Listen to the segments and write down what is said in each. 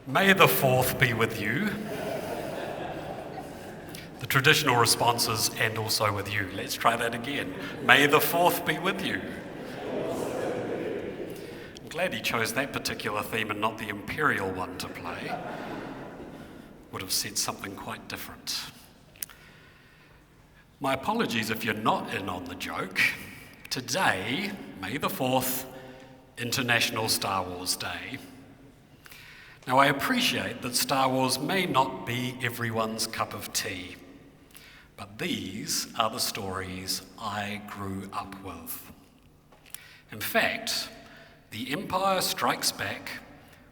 May the 4th be with you. The traditional response is, and also with you. Let's try that again. May the 4th be with you. I'm glad he chose that particular theme and not the imperial one to play. Would have said something quite different. My apologies if you're not in on the joke. Today, May the 4th, International Star Wars Day. Now, I appreciate that Star Wars may not be everyone's cup of tea, but these are the stories I grew up with. In fact, The Empire Strikes Back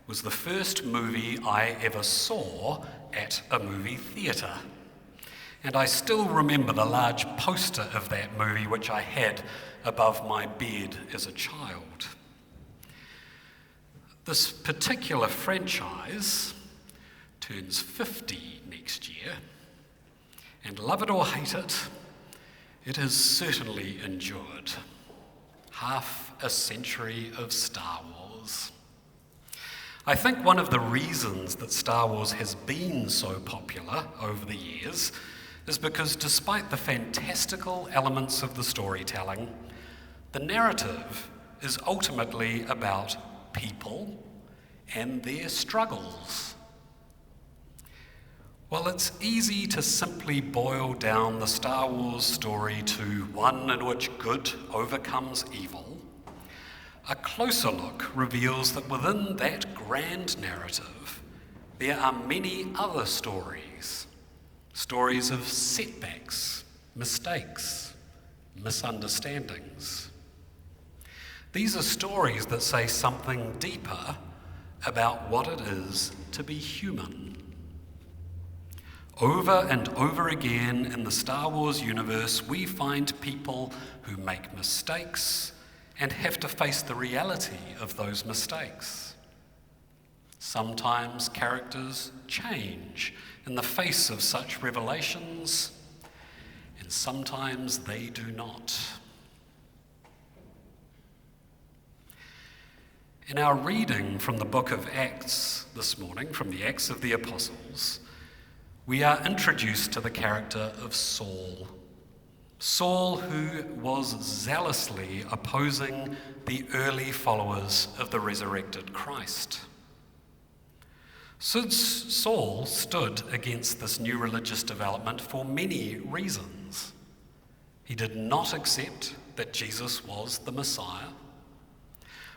was the first movie I ever saw at a movie theatre. And I still remember the large poster of that movie which I had above my bed as a child. This particular franchise turns 50 next year, and love it or hate it, it has certainly endured half a century of Star Wars. I think one of the reasons that Star Wars has been so popular over the years is because despite the fantastical elements of the storytelling, the narrative is ultimately about people and their struggles. Well, it's easy to simply boil down the Star Wars story to one in which good overcomes evil. A closer look reveals that within that grand narrative, there are many other stories. Stories of setbacks, mistakes, misunderstandings. These are stories that say something deeper about what it is to be human. Over and over again in the Star Wars universe, we find people who make mistakes and have to face the reality of those mistakes. Sometimes characters change in the face of such revelations, and sometimes they do not. In our reading from the book of Acts this morning, from the Acts of the Apostles, we are introduced to the character of Saul. Saul, who was zealously opposing the early followers of the resurrected Christ. Saul stood against this new religious development for many reasons. He did not accept that Jesus was the Messiah.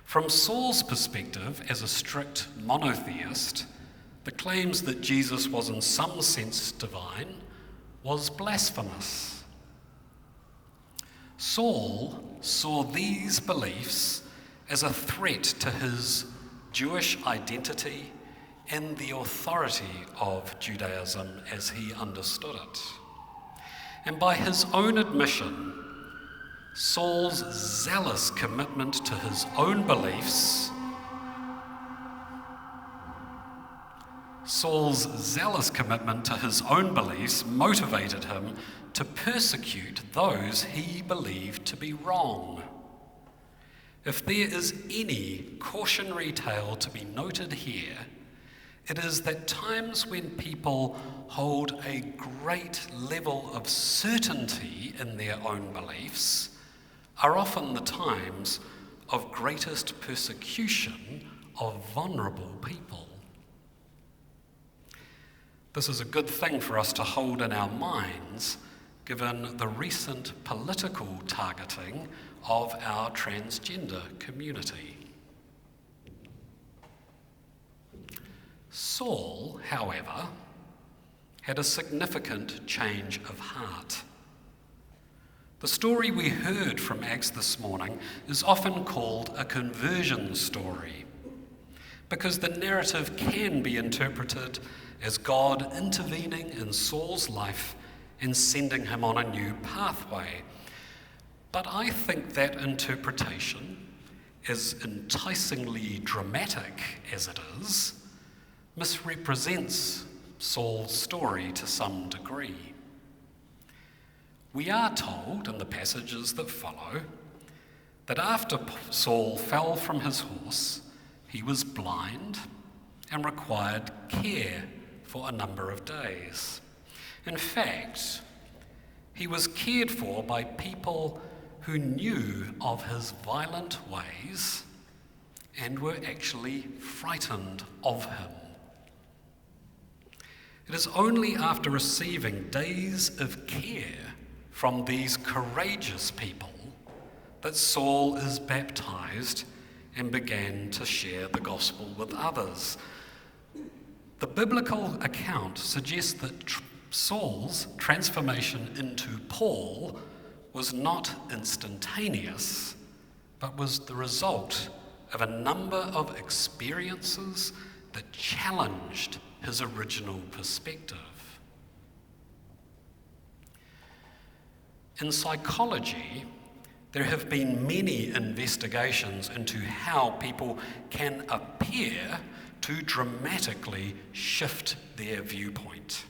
From Saul's perspective, as a strict monotheist, the claims that Jesus was in some sense divine was blasphemous. Saul saw these beliefs as a threat to his Jewish identity and the authority of Judaism as he understood it. And by his own admission, Saul's zealous commitment to his own beliefs motivated him to persecute those he believed to be wrong. If there is any cautionary tale to be noted here, it is that times when people hold a great level of certainty in their own beliefs are often the times of greatest persecution of vulnerable people. This is a good thing for us to hold in our minds, given the recent political targeting of our transgender community. Saul, however, had a significant change of heart. The story we heard from Acts this morning is often called a conversion story, because the narrative can be interpreted as God intervening in Saul's life and sending him on a new pathway. But I think that interpretation, as enticingly dramatic as it is, misrepresents Saul's story to some degree. We are told in the passages that follow that after Saul fell from his horse, he was blind and required care for a number of days. In fact, he was cared for by people who knew of his violent ways and were actually frightened of him. It is only after receiving days of care from these courageous people that Saul is baptized and began to share the gospel with others. The biblical account suggests that Saul's transformation into Paul was not instantaneous, but was the result of a number of experiences that challenged his original perspective. In psychology, there have been many investigations into how people can appear to dramatically shift their viewpoint.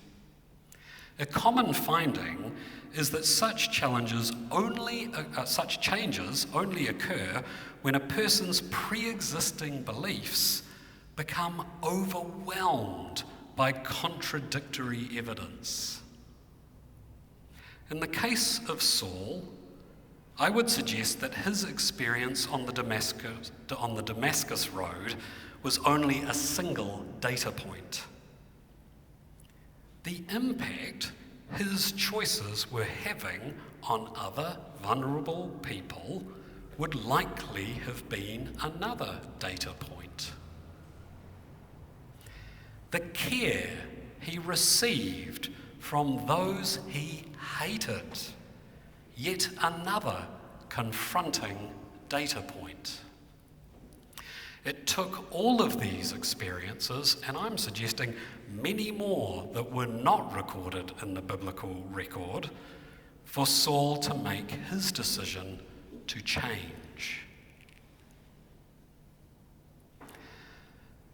A common finding is that such changes only occur when a person's pre-existing beliefs become overwhelmed by contradictory evidence. In the case of Saul, I would suggest that his experience on the Damascus Road was only a single data point. The impact his choices were having on other vulnerable people would likely have been another data point. The care he received from those he hated, yet another confronting data point. It took all of these experiences, and I'm suggesting many more that were not recorded in the biblical record, for Saul to make his decision to change.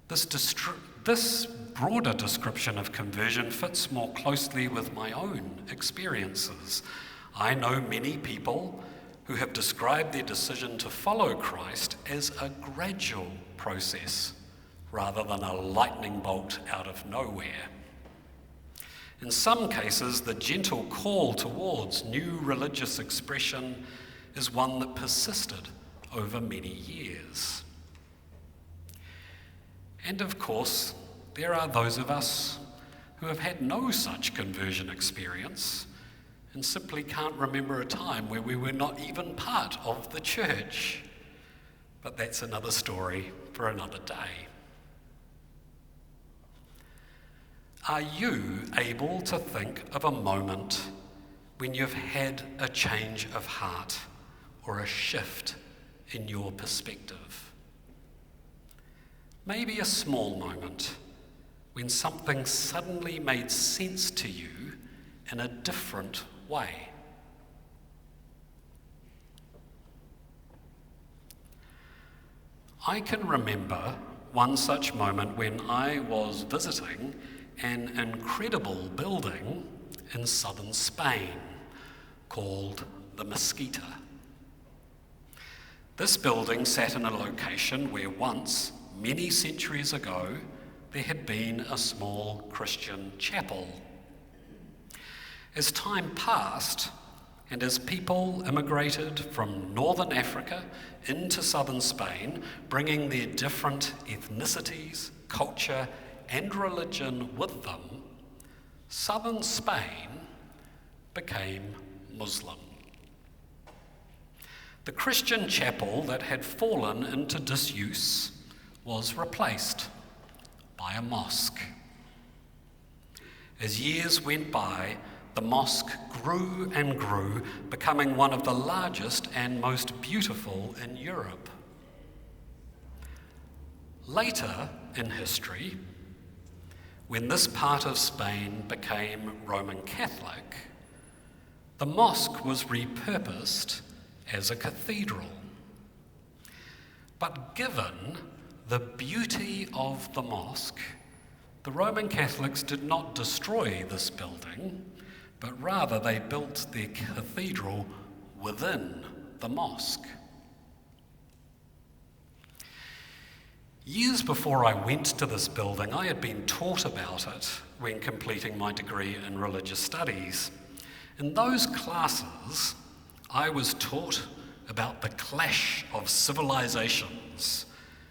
This broader description of conversion fits more closely with my own experiences. I know many people who have described their decision to follow Christ as a gradual process rather than a lightning bolt out of nowhere. In some cases, the gentle call towards new religious expression is one that persisted over many years. And of course, there are those of us who have had no such conversion experience and simply can't remember a time where we were not even part of the church. But that's another story for another day. Are you able to think of a moment when you've had a change of heart or a shift in your perspective? Maybe a small moment when something suddenly made sense to you in a different way. I can remember one such moment when I was visiting an incredible building in southern Spain called the Mesquita. This building sat in a location where once, many centuries ago, there had been a small Christian chapel. As time passed, and as people immigrated from northern Africa into southern Spain, bringing their different ethnicities, culture, and religion with them, southern Spain became Muslim. The Christian chapel that had fallen into disuse was replaced by a mosque. As years went by, the mosque grew and grew, becoming one of the largest and most beautiful in Europe. Later in history, when this part of Spain became Roman Catholic, the mosque was repurposed as a cathedral. But given the beauty of the mosque, the Roman Catholics did not destroy this building, but rather they built their cathedral within the mosque. Years before I went to this building, I had been taught about it when completing my degree in religious studies. In those classes, I was taught about the clash of civilizations,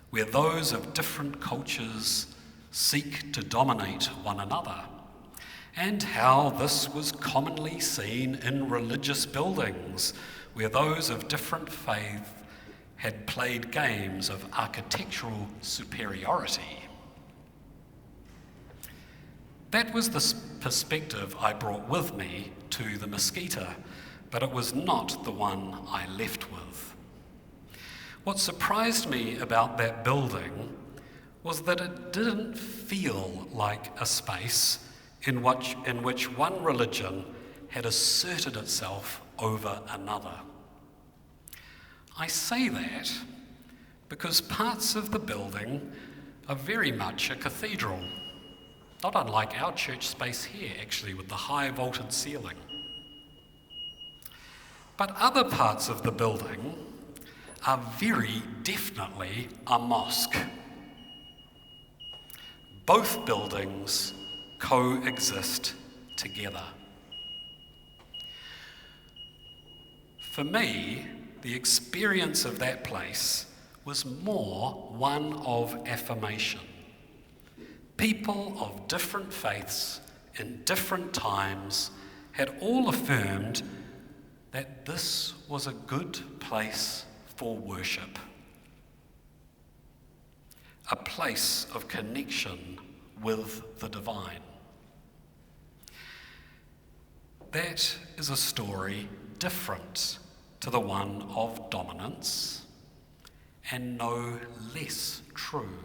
where those of different cultures seek to dominate one another, and how this was commonly seen in religious buildings, where those of different faith had played games of architectural superiority. That was the perspective I brought with me to the Mosquito, but it was not the one I left with. What surprised me about that building was that it didn't feel like a space in which one religion had asserted itself over another. I say that because parts of the building are very much a cathedral, not unlike our church space here, actually, with the high vaulted ceiling. But other parts of the building are very definitely a mosque. Both buildings coexist together. For me, the experience of that place was more one of affirmation. People of different faiths in different times had all affirmed that this was a good place for worship, a place of connection with the divine. That is a story different to the one of dominance, and no less true.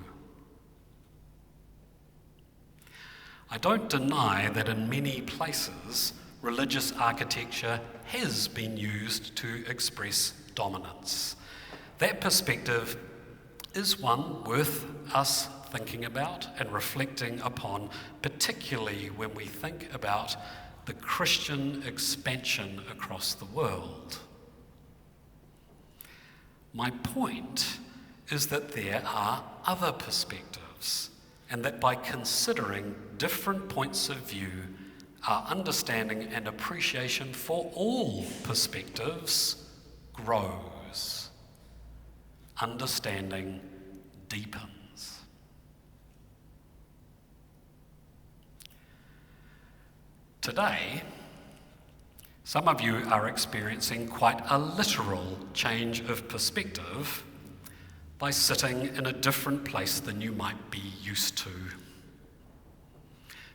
I don't deny that in many places, religious architecture has been used to express dominance. That perspective is one worth us thinking about and reflecting upon, particularly when we think about the Christian expansion across the world. My point is that there are other perspectives, and that by considering different points of view, our understanding and appreciation for all perspectives grows. Understanding deepens. Today, some of you are experiencing quite a literal change of perspective by sitting in a different place than you might be used to.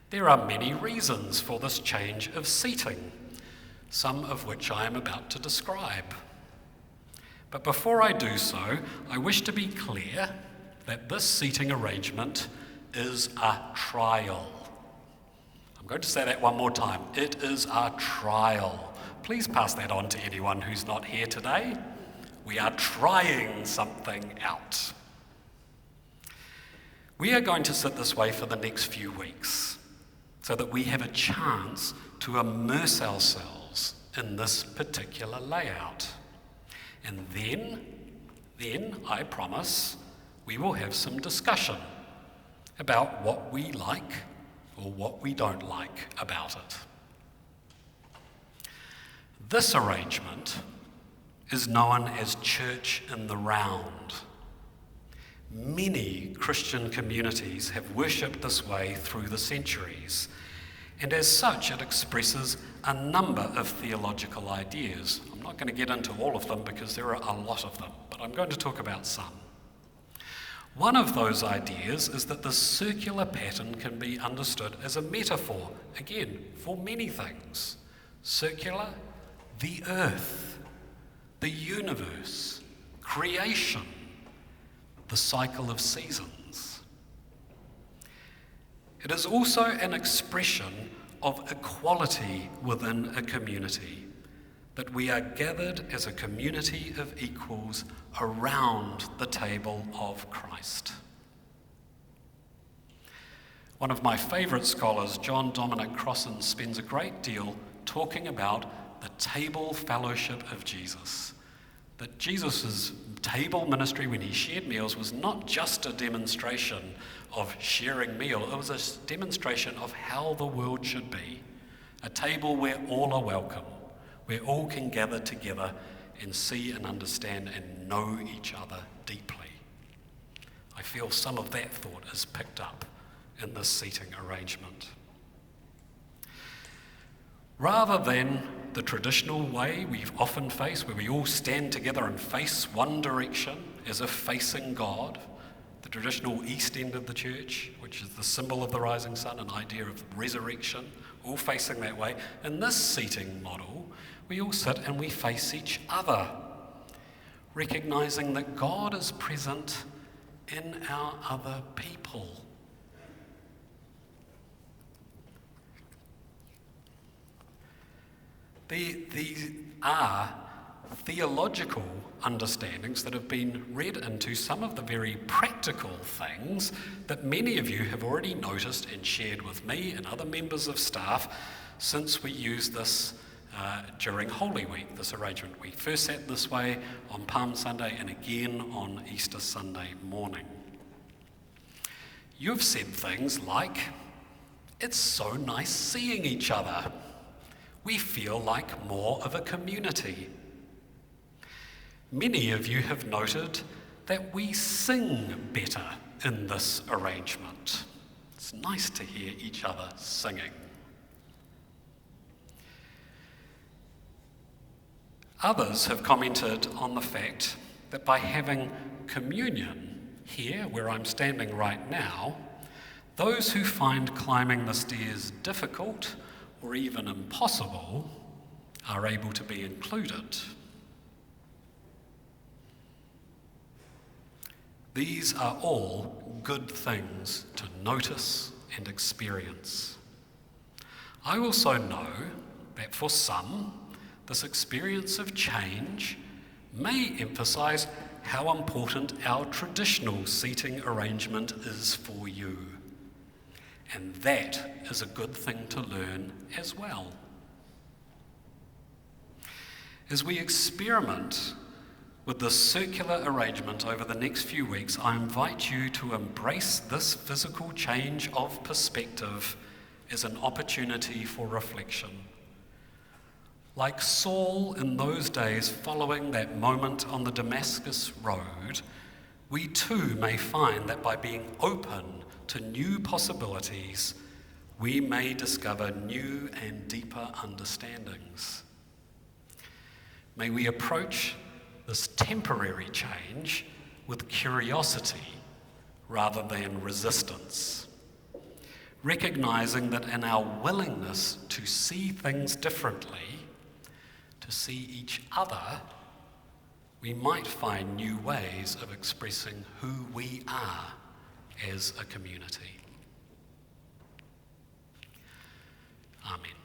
There are many reasons for this change of seating, some of which I am about to describe. But before I do so, I wish to be clear that this seating arrangement is a trial. I'm going to say that one more time. It is a trial. Please pass that on to anyone who's not here today. We are trying something out. We are going to sit this way for the next few weeks so that we have a chance to immerse ourselves in this particular layout. And then, I promise, we will have some discussion about what we like or what we don't like about it. This arrangement is known as church in the round. Many Christian communities have worshipped this way through the centuries, and as such it expresses a number of theological ideas. I'm not going to get into all of them because there are a lot of them, but I'm going to talk about some. One of those ideas is that the circular pattern can be understood as a metaphor, again, for many things. Circular, the earth, the universe, creation, the cycle of seasons. It is also an expression of equality within a community, that we are gathered as a community of equals around the table of Christ. One of my favourite scholars, John Dominic Crossan, spends a great deal talking about the table fellowship of Jesus, that Jesus' table ministry when he shared meals was not just a demonstration of sharing meal, it was a demonstration of how the world should be. A table where all are welcome, where all can gather together and see and understand and know each other deeply. I feel some of that thought is picked up in this seating arrangement. Rather than the traditional way we've often faced, where we all stand together and face one direction as if facing God, the traditional east end of the church, which is the symbol of the rising sun, an idea of resurrection, all facing that way. In this seating model, we all sit and we face each other, recognizing that God is present in our other people. These are theological understandings that have been read into some of the very practical things that many of you have already noticed and shared with me and other members of staff since we used this during Holy Week, this arrangement. We first sat this way on Palm Sunday and again on Easter Sunday morning. You've said things like, "It's so nice seeing each other. We feel like more of a community." Many of you have noted that we sing better in this arrangement. It's nice to hear each other singing. Others have commented on the fact that by having communion here, where I'm standing right now, those who find climbing the stairs difficult or even impossible are able to be included. These are all good things to notice and experience. I also know that for some, this experience of change may emphasize how important our traditional seating arrangement is for you. And that is a good thing to learn as well. As we experiment with this circular arrangement over the next few weeks, I invite you to embrace this physical change of perspective as an opportunity for reflection. Like Saul in those days following that moment on the Damascus road, we too may find that by being open to new possibilities, we may discover new and deeper understandings. May we approach this temporary change with curiosity rather than resistance, recognizing that in our willingness to see things differently, to see each other, we might find new ways of expressing who we are as a community. Amen.